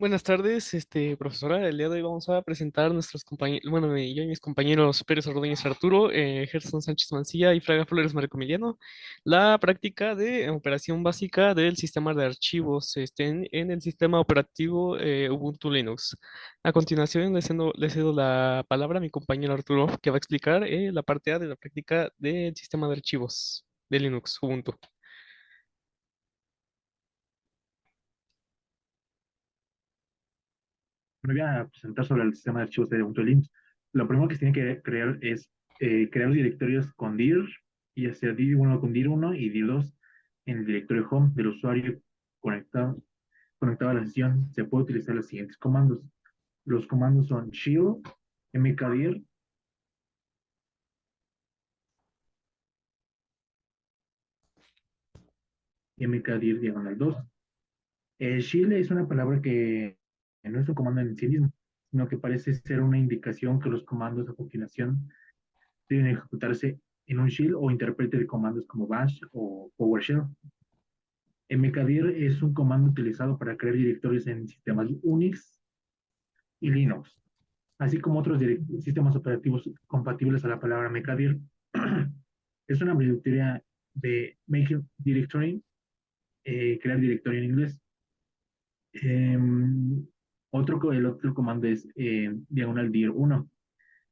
Buenas tardes, profesora. El día de hoy vamos a presentar nuestros compañeros, bueno, yo y mis compañeros Pérez Ordóñez Arturo, Gerson Sánchez Mancilla y Fraga Flores Marcomiliano, la práctica de operación básica del sistema de archivos en el sistema operativo Ubuntu Linux. A continuación, le cedo la palabra a mi compañero Arturo, que va a explicar la parte A de la práctica del sistema de archivos de Linux, Ubuntu. Me voy a presentar sobre el sistema de archivos de Ubuntu Linux. Lo primero que se tiene que crear es crear directorios con dir, y hacer dir1 con dir1 y dir2 en el directorio home del usuario conectado a la sesión. Se puede utilizar los siguientes comandos. Los comandos son shield, mkdir, mkdir diagonal 2. Shield es una palabra que no es un comando en sí mismo, sino que parece ser una indicación que los comandos a continuación deben ejecutarse en un shell o intérprete de comandos como bash o PowerShell. mkdir es un comando utilizado para crear directorios en sistemas Unix y Linux, así como otros sistemas operativos compatibles a la palabra mkdir. Es una abreviatura de Make Directory, crear directorio en inglés. Eh, el otro comando es diagonal dir1.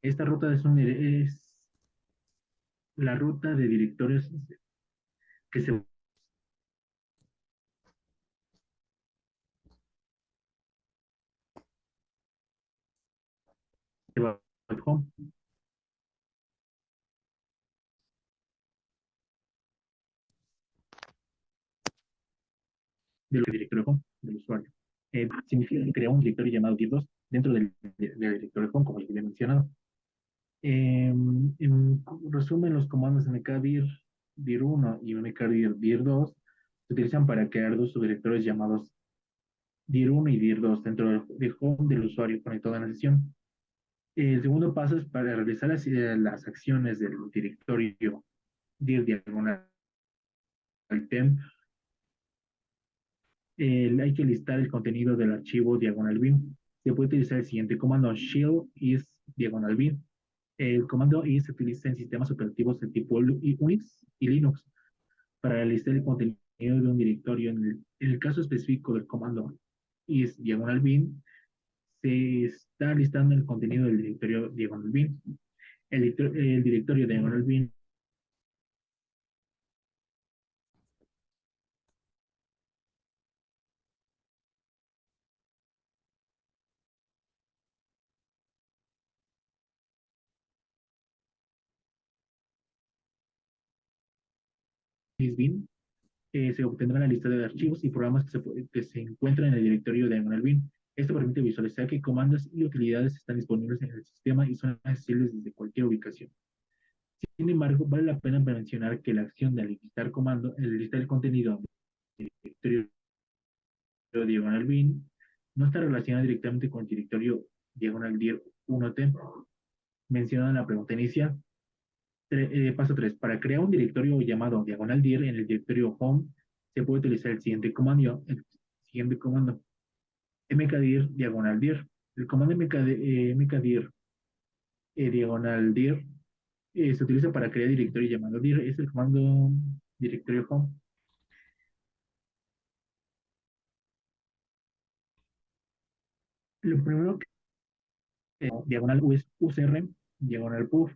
Esta ruta es la ruta de directorios que se va al home del directorio home del usuario. Significa que crea un directorio llamado dir2 dentro del directorio home, como ya había mencionado. En resumen, los comandos mkdir dir1 y mkdir dir2 se utilizan para crear dos subdirectorios llamados dir1 y dir2 dentro del home del usuario conectado a la sesión. El segundo paso es para realizar las acciones del directorio dir diagonal temp. Hay que listar el contenido del archivo diagonal bin. Se puede utilizar el siguiente comando: shield is diagonal bin. El comando is se utiliza en sistemas operativos de tipo Unix y Linux para listar el contenido de un directorio. En el caso específico del comando is diagonal bin, se está listando el contenido del directorio diagonal bin. El directorio diagonal bin is bin. Se obtendrá la lista de archivos y programas que se encuentran en el directorio de diagonal bin. Esto permite visualizar qué comandos y utilidades están disponibles en el sistema y son accesibles desde cualquier ubicación. Sin embargo, vale la pena mencionar que la acción de listar el contenido del directorio diagonal bin no está relacionada directamente con el directorio diagonal dir 1t mencionado en la pregunta inicial. Paso 3. Para crear un directorio llamado diagonal dir en el directorio home, se puede utilizar el siguiente comando: mkdir diagonal dir. El comando mkdir diagonal dir se utiliza para crear directorio llamado dir. Es el comando directorio home. Lo primero que diagonal usr diagonal puff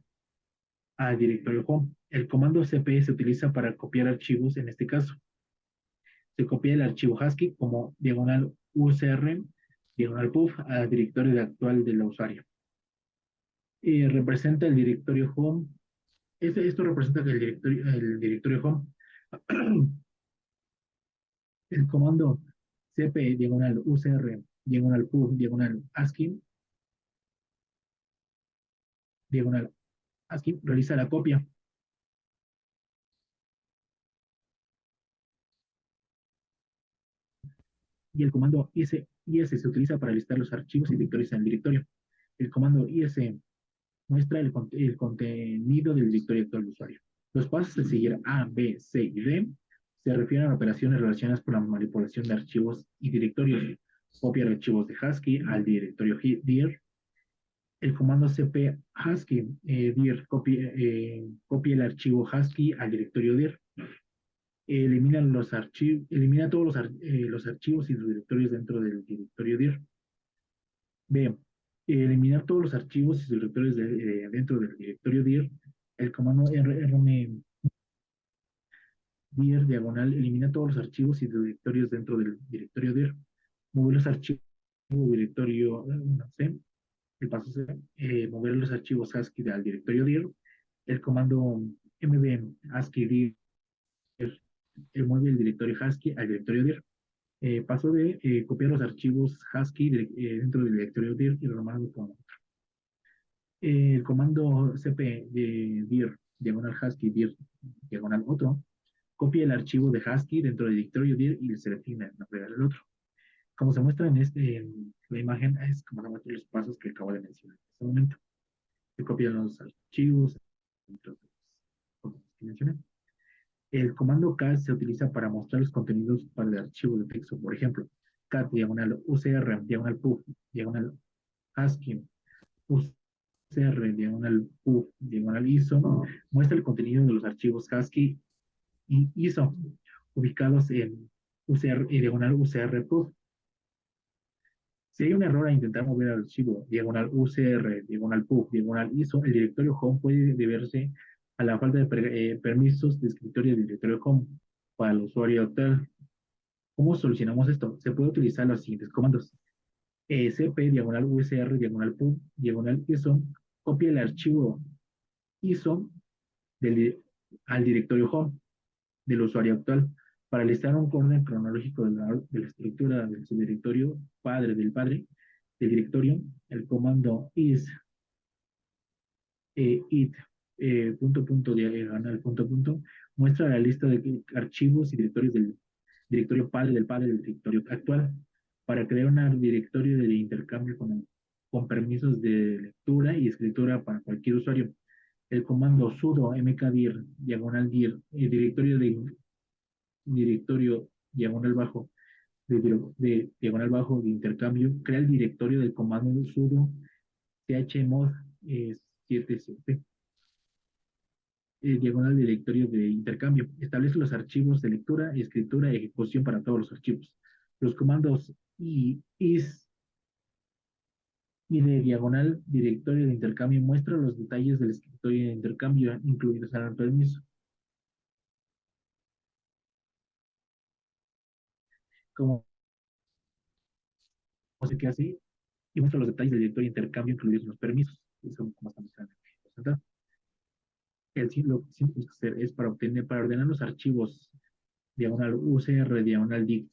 a directorio home. El comando cp se utiliza para copiar archivos. En este caso, se copia el archivo ASCII como diagonal usr diagonal puff al directorio actual del usuario. Representa el directorio home. Esto representa que el directorio home. El comando cp diagonal usr diagonal puff diagonal ASCII diagonal ASCII realiza la copia, y el comando is se utiliza para listar los archivos y directorios en el directorio. El comando is muestra el contenido del directorio actual del usuario. Los pasos a seguir A, B, C y D se refieren a operaciones relacionadas con la manipulación de archivos y directorios. copiar archivos de Husky al directorio dir. El comando cp husky dir copia el archivo husky al directorio dir. Elimina todos los archivos y los directorios dentro del directorio dir. B. Eliminar todos los archivos y sus directorios dentro del directorio dir. El comando rm dir diagonal elimina todos los archivos y directorios dentro del directorio dir. Mover los archivos directorio no sé, el paso C, mover los archivos ASCII al directorio dir. El comando mb ASCII dir mueve el directorio ASCII al directorio dir. Paso de copiar los archivos ASCII dentro del directorio dir y renombrarlo como el comando cp de dir diagonal ASCII dir diagonal otro copia el archivo de ASCII dentro del directorio dir y se define el nombre del otro. Como se muestra en la imagen, es como se muestran los pasos que acabo de mencionar en este momento. Se copian los archivos, entre otras cosas que mencioné. El comando cat se utiliza para mostrar los contenidos para el archivo de texto. Por ejemplo, cat diagonal UCR diagonal PUF diagonal ASCII UCR diagonal PUF diagonal ISO muestra el contenido de los archivos ASCII y ISO ubicados en UCR y diagonal UCR PUF. Si hay un error a intentar mover el archivo diagonal UCR, diagonal PUF, diagonal ISO, el directorio home puede deberse a la falta de permisos de escritorio del directorio home para el usuario actual. ¿Cómo solucionamos esto? Se puede utilizar los siguientes comandos. cp diagonal USR diagonal PUF diagonal ISO copia el archivo ISO del, al directorio home del usuario actual para listar un orden cronológico de la estructura del subdirectorio padre del directorio. El comando is it diagonal muestra la lista de archivos y directorios del directorio padre del directorio actual para crear un directorio de intercambio con permisos de lectura y escritura para cualquier usuario. El comando sudo mkdir diagonal dir directorio diagonal bajo diagonal bajo de intercambio crea el directorio del comando sudo chmod 77 diagonal directorio de intercambio. Establece los archivos de lectura, escritura y ejecución para todos los archivos. Los comandos is y de diagonal directorio de intercambio muestra los detalles del escritorio de intercambio, incluidos en el permiso. Como se queda así, y muestra los detalles del directorio de intercambio, incluidos en los permisos. Eso como estamos presentando. Lo que tenemos que hacer es para ordenar los archivos diagonal UCR, diagonal dict,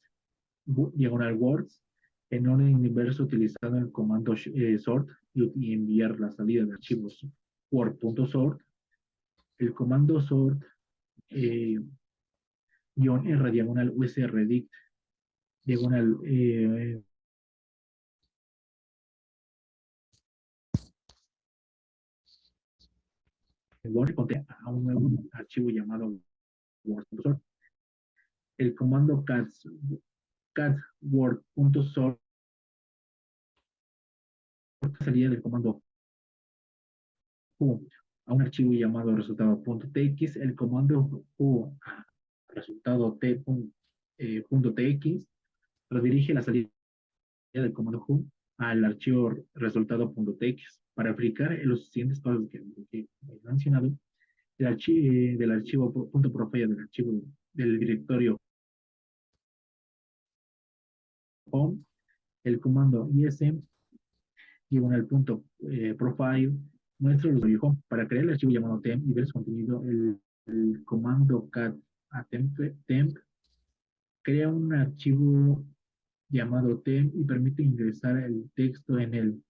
diagonal words, en orden inverso utilizando el comando sort y enviar la salida de archivos word.sort. El comando sort R diagonal USR dict diagonal Word contiene a un nuevo archivo llamado word.sort. El comando cat word.sort salida del comando a un archivo llamado resultado.tx. El comando resultado.tx redirige la salida del comando who al archivo resultado.tx. Para aplicar los siguientes pasos que he mencionado, del archivo .profile del archivo del directorio home, el comando ism diagonal punto profile muestra el usuario home. Para crear el archivo llamado temp y ver su contenido, el comando cat a temp crea un archivo llamado temp y permite ingresar el texto en el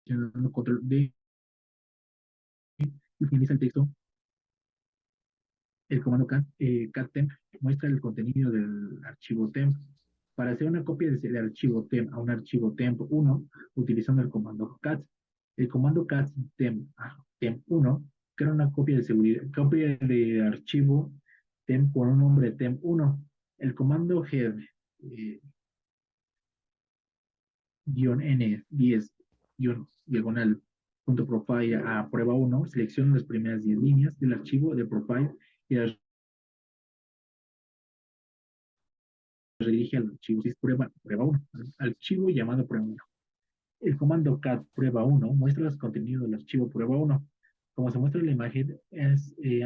presionando control D y finaliza el texto. El comando cat temp muestra el contenido del archivo temp. Para hacer una copia del archivo temp a un archivo temp1 utilizando el comando cat. El comando cat temp1 crea una copia de seguridad, copia de archivo temp con un nombre temp1. El comando head N10 diagonal punto profile a prueba uno, selecciona las primeras 10 líneas del archivo de profile y las redirige al archivo prueba 1, archivo llamado prueba uno. El comando cat prueba uno muestra los contenidos del archivo prueba uno. Como se muestra en la imagen,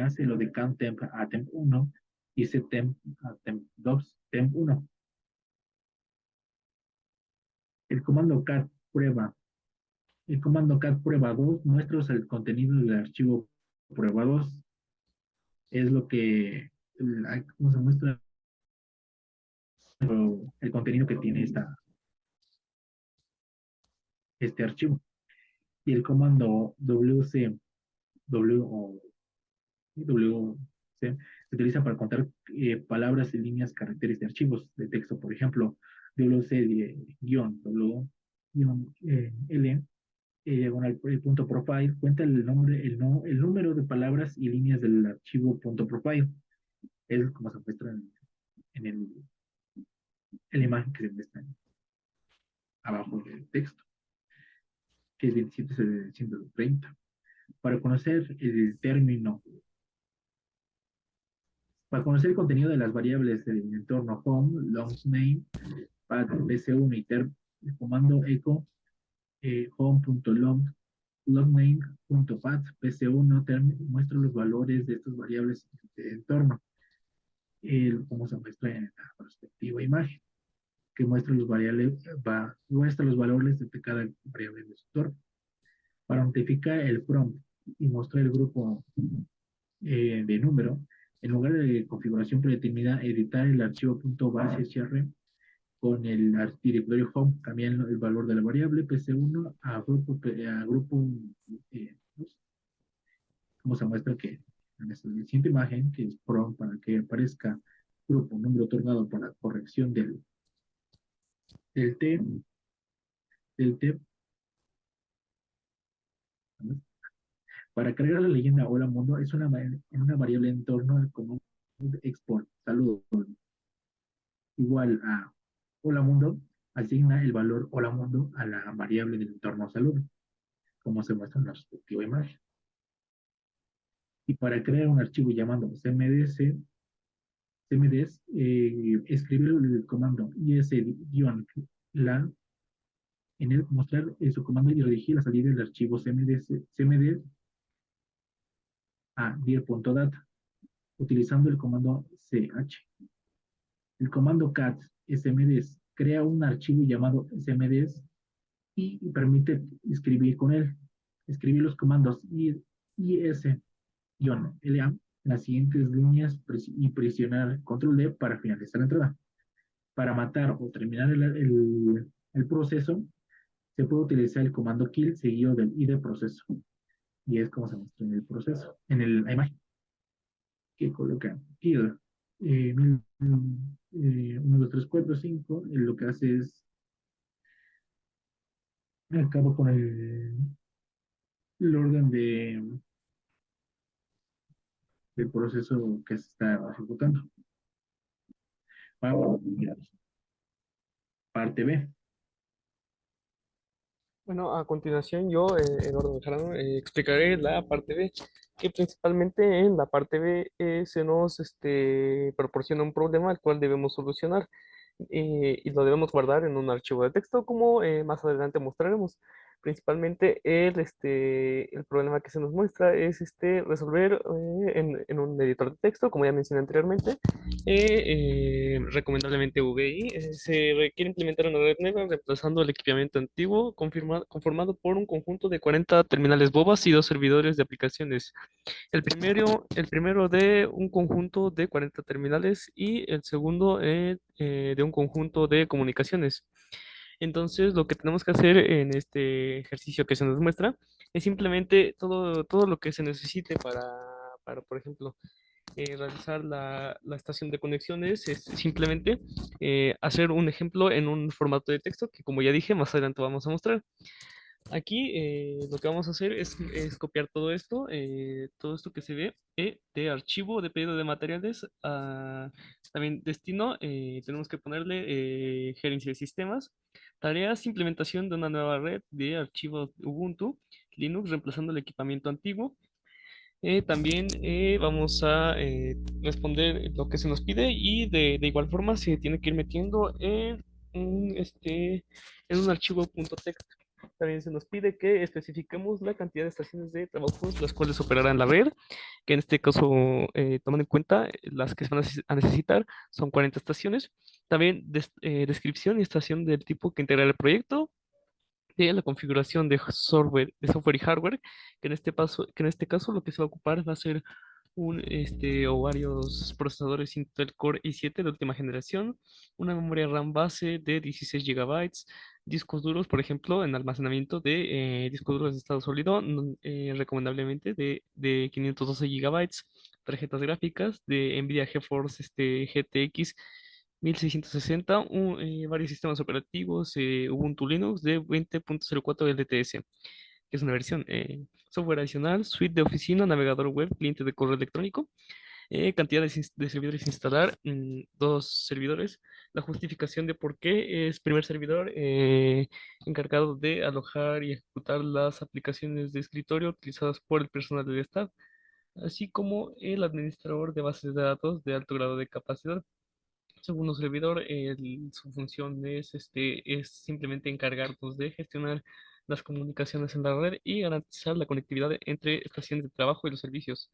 hace lo de count temp a temp uno y set temp a temp 2, temp uno. El comando cat prueba El comando cat prueba 2 muestra el contenido del archivo prueba 2. Es lo que, ¿cómo se muestra el contenido que tiene este archivo? Y el comando wc, w o wc, se utiliza para contar palabras y líneas, caracteres de archivos de texto. Por ejemplo, wc-w-l diagonal punto profile cuenta el nombre, el número de palabras y líneas del archivo punto profile. Es como se muestra en, en la imagen que se muestra abajo del texto, que es 27.730. Para conocer el término, para conocer el contenido de las variables del entorno home, long name, path, pc1 y term, el comando echo home.long logname.path pc1 term muestra los valores de estas variables de entorno, como se muestra en la perspectiva imagen, que muestra los valores de cada variable de su entorno. Para notificar el prompt y mostrar el grupo de número, en lugar de configuración predeterminada, editar el archivo .base con el directorio home, cambiar el valor de la variable pc1 a grupo como se muestra que en esta siguiente imagen, que es prompt para que aparezca grupo número otorgado para corrección del T, del T, para cargar la leyenda Hola Mundo es una variable en torno al comando export saludo igual a Hola Mundo, asigna el valor Hola Mundo a la variable del entorno saludo, como se muestra en la respectiva imagen. Y para crear un archivo llamado CMDs, escribir el comando is-lan en el mostrar su comando y redirigir la salida del archivo CMDs a dir.data utilizando el comando ch. El comando cat smds crea un archivo llamado smds y permite escribir con él. Escribir los comandos is-la en las siguientes líneas y presionar control D para finalizar la entrada. Para matar o terminar el proceso, se puede utilizar el comando kill seguido del id proceso. Y es como se muestra en el proceso, en la imagen que coloca kill 1, 2, 3, 4, 5. Lo que hace es acabo con el orden del proceso que se está ejecutando. Vamos a parte B. Bueno, a continuación yo, Eduardo Bejarano, explicaré la parte B, que principalmente en la parte B se nos proporciona un problema al cual debemos solucionar y lo debemos guardar en un archivo de texto, como más adelante mostraremos. Principalmente el problema que se nos muestra es resolver en un editor de texto, como ya mencioné anteriormente, recomendablemente VI. Se requiere implementar una red nueva reemplazando el equipamiento antiguo conformado por un conjunto de 40 terminales bobas y dos servidores de aplicaciones. El primero de un conjunto de 40 terminales y el segundo de un conjunto de comunicaciones. Entonces, lo que tenemos que hacer en este ejercicio que se nos muestra es simplemente todo lo que se necesite para, por ejemplo, realizar la estación de conexiones es simplemente hacer un ejemplo en un formato de texto que, como ya dije, más adelante vamos a mostrar. Aquí lo que vamos a hacer es copiar todo esto que se ve de archivo, de pedido de materiales, también destino, tenemos que ponerle gerencia de sistemas, tareas, implementación de una nueva red de archivos Ubuntu, Linux, reemplazando el equipamiento antiguo. También vamos a responder lo que se nos pide y de igual forma se tiene que ir metiendo en un archivo .text. También se nos pide que especifiquemos la cantidad de estaciones de trabajos las cuales operarán la red, que en este caso, tomando en cuenta las que se van a necesitar, son 40 estaciones. También descripción y estación del tipo que integrará el proyecto, de la configuración de software y hardware, que en este caso lo que se va a ocupar va a ser o varios procesadores Intel Core i7 de última generación, una memoria RAM base de 16 gigabytes, discos duros, por ejemplo, en almacenamiento de discos duros de estado sólido, recomendablemente de 512 gigabytes, tarjetas gráficas de NVIDIA GeForce GTX 1660, varios sistemas operativos, Ubuntu Linux de 20.04 LTS, que es una versión, software adicional, suite de oficina, navegador web, cliente de correo electrónico, cantidad de servidores a instalar, dos servidores, la justificación de por qué es primer servidor encargado de alojar y ejecutar las aplicaciones de escritorio utilizadas por el personal del staff, así como el administrador de bases de datos de alto grado de capacidad. Segundo servidor, su función es simplemente encargarnos de gestionar las comunicaciones en la red y garantizar la conectividad entre estaciones de trabajo y los servicios.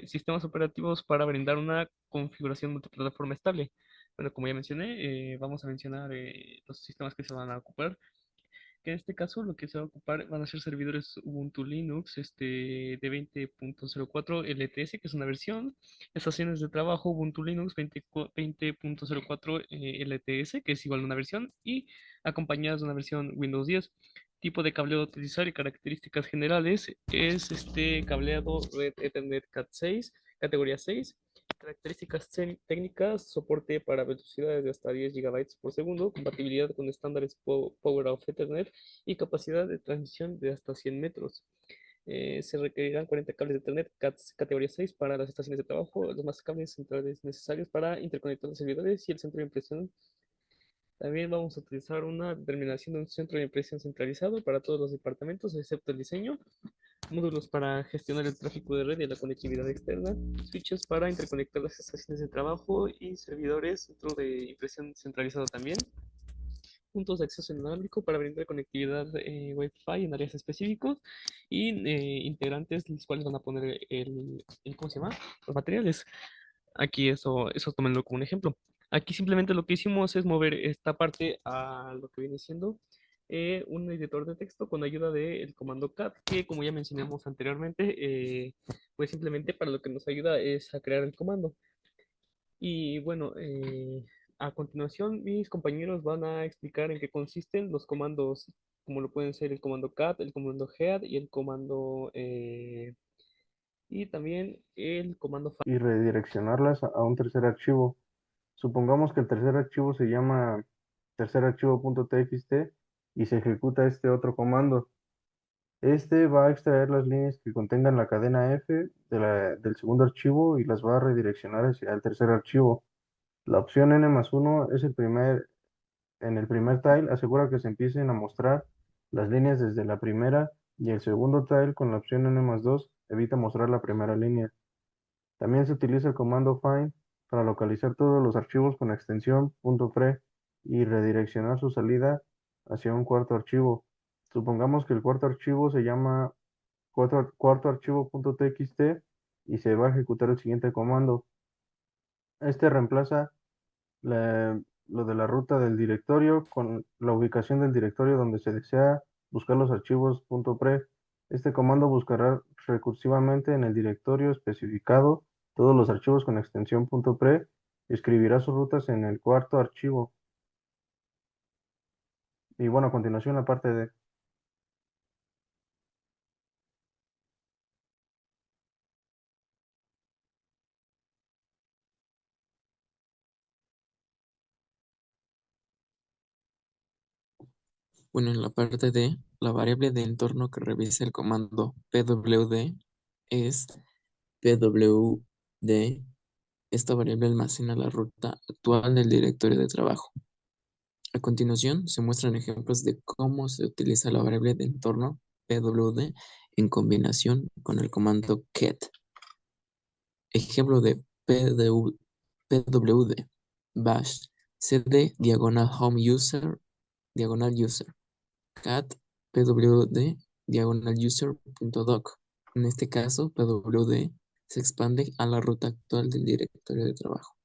Sistemas operativos para brindar una configuración multiplataforma estable. Bueno, como ya mencioné, vamos a mencionar los sistemas que se van a ocupar, que en este caso lo que se va a ocupar van a ser servidores Ubuntu Linux de 20.04 LTS, que es una versión, estaciones de trabajo Ubuntu Linux 20.04 LTS, que es igual a una versión, y acompañadas de una versión Windows 10. Tipo de cableado a utilizar y características generales es cableado Red Ethernet Cat 6, categoría 6. Características técnicas, soporte para velocidades de hasta 10 gigabytes por segundo, compatibilidad con estándares Power of Ethernet y capacidad de transmisión de hasta 100 metros. Se requerirán 40 cables de Ethernet CAT categoría 6 para las estaciones de trabajo, los más cables centrales necesarios para interconectar los servidores y el centro de impresión. También vamos a utilizar una determinación de un centro de impresión centralizado para todos los departamentos, excepto el diseño, módulos para gestionar el tráfico de red y la conectividad externa, switches para interconectar las estaciones de trabajo y servidores, centro de impresión centralizado también, puntos de acceso inalámbrico para brindar conectividad Wi-Fi en áreas específicos y integrantes los cuales van a poner ¿cómo se llama? Los materiales. Aquí eso tómenlo como un ejemplo. Aquí simplemente lo que hicimos es mover esta parte a lo que viene siendo un editor de texto con ayuda del comando cat, que como ya mencionamos anteriormente, pues simplemente para lo que nos ayuda es a crear el comando. Y bueno, a continuación mis compañeros van a explicar en qué consisten los comandos, como lo pueden ser el comando cat, el comando head y el comando y también el comando y redireccionarlas a un tercer archivo. Supongamos que el tercer archivo se llama tercer archivo.txt y se ejecuta este otro comando. Este va a extraer las líneas que contengan la cadena F del segundo archivo y las va a redireccionar hacia el tercer archivo. La opción n+1 es en el primer tile asegura que se empiecen a mostrar las líneas desde la primera y el segundo tile con la opción n+2 evita mostrar la primera línea. También se utiliza el comando find para localizar todos los archivos con extensión .pre y redireccionar su salida hacia un cuarto archivo. Supongamos que el cuarto archivo se llama cuarto archivo.txt y se va a ejecutar el siguiente comando. Este reemplaza lo de la ruta del directorio con la ubicación del directorio donde se desea buscar los archivos .pre. Este comando buscará recursivamente en el directorio especificado todos los archivos con extensión .pre y escribirá sus rutas en el cuarto archivo. Y bueno, a continuación la parte de... Bueno, en la parte D, la variable de entorno que revisa el comando pwd es pwd. Esta variable almacena la ruta actual del directorio de trabajo. A continuación, se muestran ejemplos de cómo se utiliza la variable de entorno pwd en combinación con el comando cat. Ejemplo de pwd bash cd diagonal home user diagonal user cat pwd diagonal user.doc. En este caso, pwd se expande a la ruta actual del directorio de trabajo,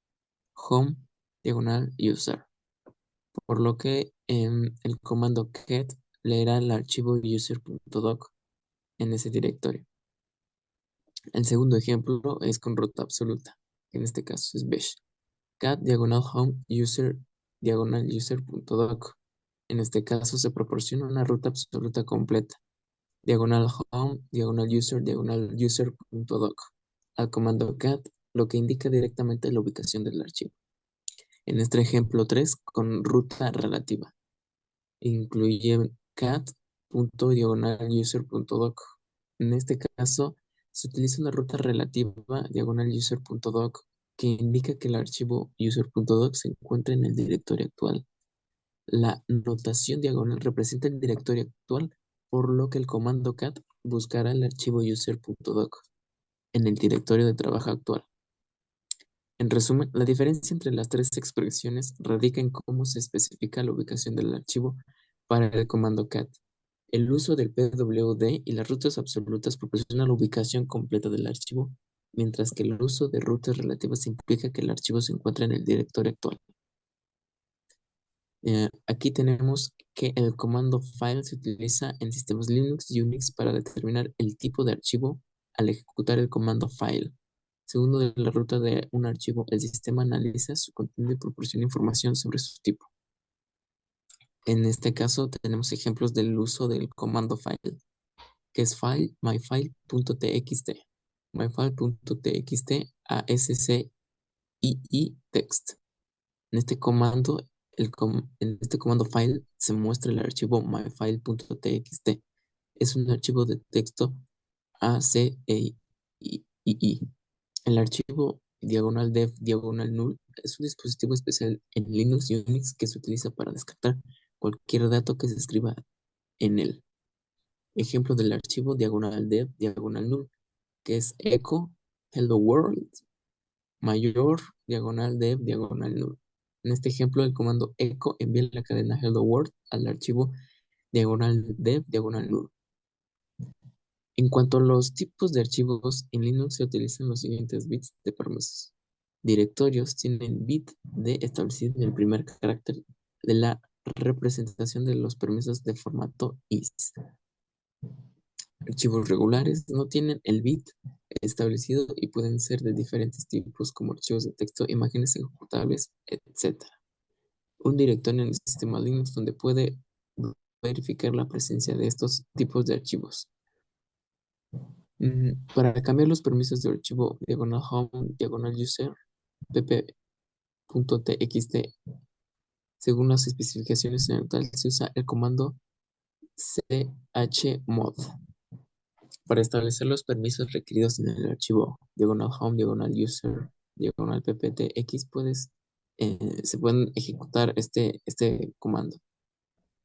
home diagonal user, por lo que el comando cat leerá el archivo user.doc en ese directorio. El segundo ejemplo es con ruta absoluta, que en este caso es bash cat diagonal home user diagonal user.doc. En este caso se proporciona una ruta absoluta completa, diagonal home, diagonal user.doc, al comando cat, lo que indica directamente la ubicación del archivo. En este ejemplo 3, con ruta relativa, incluye cat.diagonal-user.doc. En este caso, se utiliza una ruta relativa diagonal user.doc que indica que el archivo user.doc se encuentra en el directorio actual. La notación diagonal representa el directorio actual, por lo que el comando cat buscará el archivo user.doc en el directorio de trabajo actual. En resumen, la diferencia entre las tres expresiones radica en cómo se especifica la ubicación del archivo para el comando cat. El uso del pwd y las rutas absolutas proporciona la ubicación completa del archivo, mientras que el uso de rutas relativas implica que el archivo se encuentra en el directorio actual. Aquí tenemos que el comando file se utiliza en sistemas Linux y Unix para determinar el tipo de archivo al ejecutar el comando file. Segundo de la ruta de un archivo, el sistema analiza su contenido y proporciona información sobre su tipo. En este caso tenemos ejemplos del uso del comando file, que es file myfile.txt, myfile.txt ASCII text. En este comando, en este comando file se muestra el archivo myfile.txt. Es un archivo de texto ACII. El archivo diagonal dev diagonal null es un dispositivo especial en Linux y Unix que se utiliza para descartar cualquier dato que se escriba en él. Ejemplo del archivo diagonal dev diagonal null, que es echo hello world mayor diagonal dev diagonal null. En este ejemplo, el comando echo envía la cadena hello world al archivo diagonal dev diagonal null. En cuanto a los tipos de archivos, en Linux se utilizan los siguientes bits de permisos. Directorios tienen bit de establecido en el primer carácter de la representación de los permisos de formato IS. Archivos regulares no tienen el bit establecido y pueden ser de diferentes tipos como archivos de texto, imágenes ejecutables, etc. Un directorio en el sistema Linux donde puede verificar la presencia de estos tipos de archivos. Para cambiar los permisos de archivo diagonal home diagonal user pp.txt según las especificaciones en el tal se usa el comando chmod para establecer los permisos requeridos en el archivo diagonal home diagonal user diagonal pptx se pueden ejecutar este comando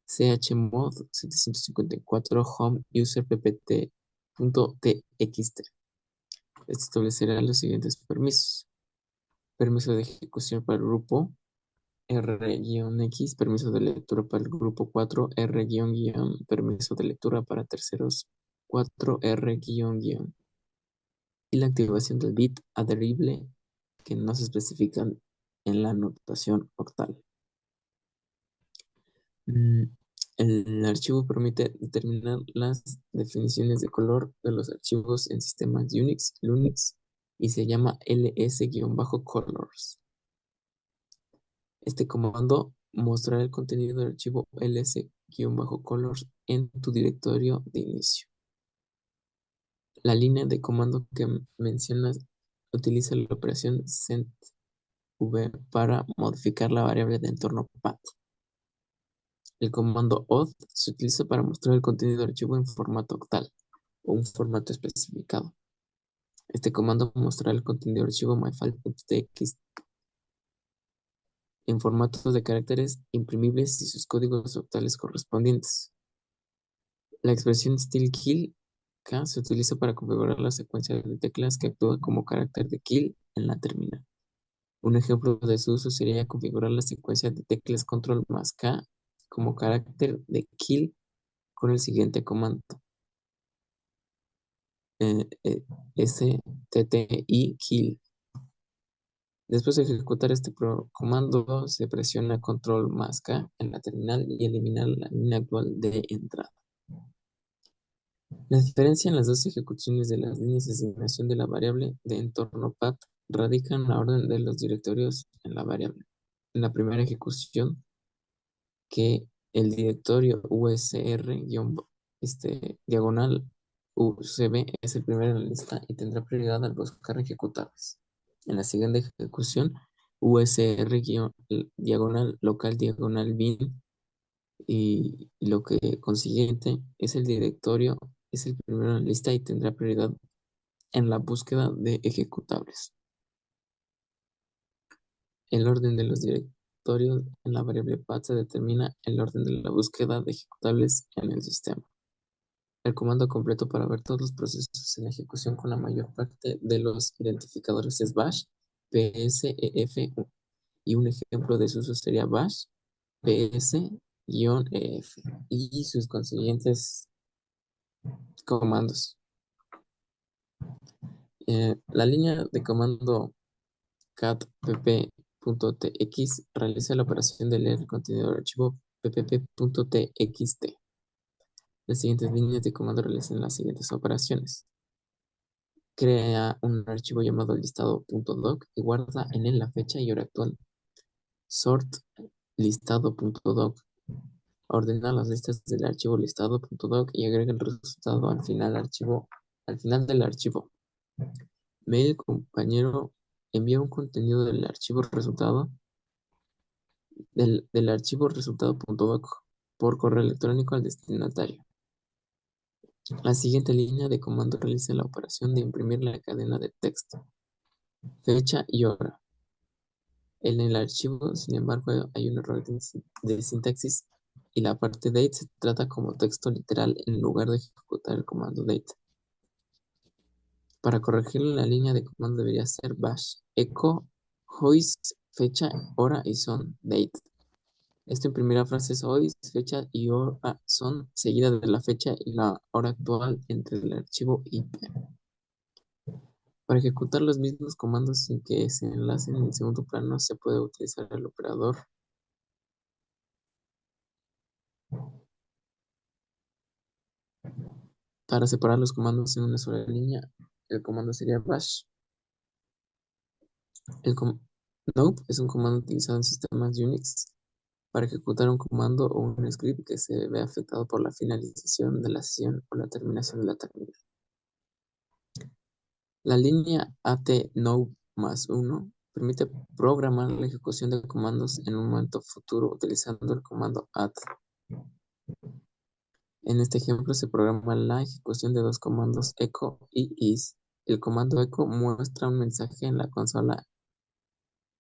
chmod 754 home user ppt.txt. Esto establecerá los siguientes permisos. Permiso de ejecución para el grupo R-X, permiso de lectura para el grupo 4, R-, permiso de lectura para terceros 4, R-, y la activación del bit adherible que no se especifican en la notación octal. El archivo permite determinar las definiciones de color de los archivos en sistemas Unix, Linux y se llama ls-colors. Este comando mostrará el contenido del archivo ls-colors en tu directorio de inicio. La línea de comando que mencionas utiliza la operación centv para modificar la variable de entorno path. El comando auth se utiliza para mostrar el contenido del archivo en formato octal o un formato especificado. Este comando mostrará el contenido del archivo myfile.txt en formatos de caracteres imprimibles y sus códigos octales correspondientes. La expresión style K se utiliza para configurar la secuencia de teclas que actúa como carácter de kill en la terminal. Un ejemplo de su uso sería configurar la secuencia de teclas control más K como carácter de kill con el siguiente comando. STTI kill. Después de ejecutar este comando, se presiona control más K en la terminal y elimina la línea actual de entrada. La diferencia en las dos ejecuciones de las líneas de asignación de la variable de entorno path radica en la orden de los directorios en la variable. En la primera ejecución, que el directorio usr diagonal UCB es el primero en la lista y tendrá prioridad al buscar ejecutables. En la siguiente ejecución, usr diagonal local diagonal bin y lo que consiguiente es el directorio es el primero en la lista y tendrá prioridad en la búsqueda de ejecutables. El orden de los directorios en la variable path se determina el orden de la búsqueda de ejecutables en el sistema. El comando completo para ver todos los procesos en ejecución con la mayor parte de los identificadores es bash psef y un ejemplo de su uso sería bash ps-ef y sus consiguientes comandos. La línea de comando cat pp.tx realiza la operación de leer el contenido del archivo ppp.txt. Las siguientes líneas de comando realizan las siguientes operaciones. Crea un archivo llamado listado.doc y guarda en él la fecha y hora actual. Sort listado.doc. Ordena las listas del archivo listado.doc y agrega el resultado al final del archivo. Mail compañero envía un contenido del archivo resultado del archivo resultado.doc por correo electrónico al destinatario. La siguiente línea de comando realiza la operación de imprimir la cadena de texto, fecha y hora. En el archivo, sin embargo, hay un error de sintaxis y la parte date se trata como texto literal en lugar de ejecutar el comando date. Para corregirlo, la línea de comando debería ser bash echo hoist fecha, hora y son date. Esto imprimirá frases hoist, fecha y hora son seguida de la fecha y la hora actual entre el archivo IP. Para ejecutar los mismos comandos sin que se enlacen en el segundo plano, se puede utilizar el operador para separar los comandos en una sola línea. El comando sería bash. Nope es un comando utilizado en sistemas Unix para ejecutar un comando o un script que se ve afectado por la finalización de la sesión o la terminación de la terminal. La línea AT_NOPE+1 permite programar la ejecución de comandos en un momento futuro utilizando el comando AT. En este ejemplo se programa la ejecución de dos comandos echo y is. El comando echo muestra un mensaje en la consola,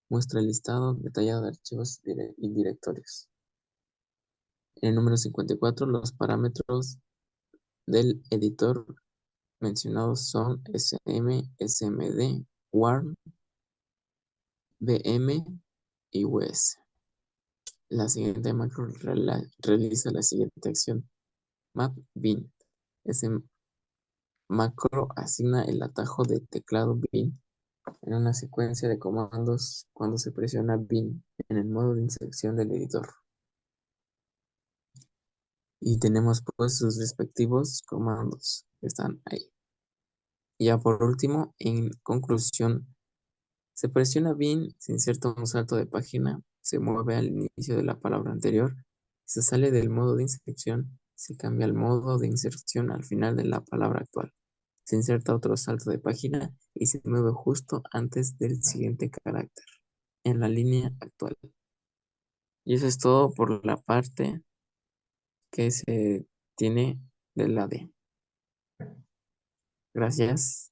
muestra el listado detallado de archivos y directorios. En el número 54, los parámetros del editor mencionados son sm, smd, warm, bm y us. La siguiente macro realiza la siguiente acción. Map bin. Ese macro asigna el atajo de teclado bin en una secuencia de comandos cuando se presiona bin en el modo de inserción del editor. Y tenemos pues sus respectivos comandos que están ahí. Ya por último, en conclusión, se presiona bin, se inserta un salto de página, se mueve al inicio de la palabra anterior, se sale del modo de inserción, se cambia al modo de inserción al final de la palabra actual. Se inserta otro salto de página y se mueve justo antes del siguiente carácter, en la línea actual. Y eso es todo por la parte que se tiene de la D. Gracias.